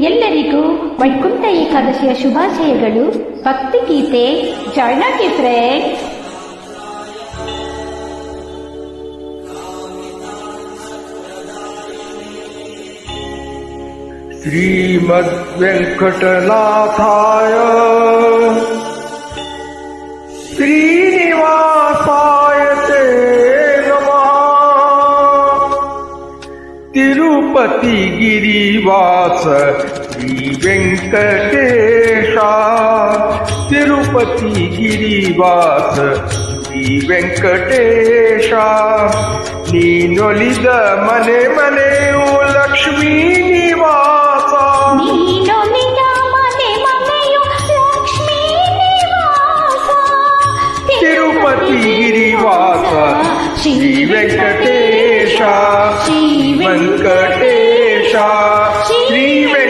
ಎಲ್ಲರಿಗೂ ವೈಕುಂಠ ಏಕಾದಶಿಯ ಶುಭಾಶಯಗಳು. ಭಕ್ತಿ ಗೀತೆ ಜಾಯ್ನ್ ಆಗಿ ಫ್ರೆಂಡ್ಸ್. श्रीमद्वेङ्कटनाथाय श्रीनिवासाय ते नमः. तिरुपति गिरिवास श्रीवेङ्कटेशा, तिरुपति गिरिवास ಶ್ರೀವೆಂಕಟೇಶ. ನೀನೊಲಿದ ಮನೆ ಮನೆಯು ಲಕ್ಷ್ಮೀ ನಿವಾಸ.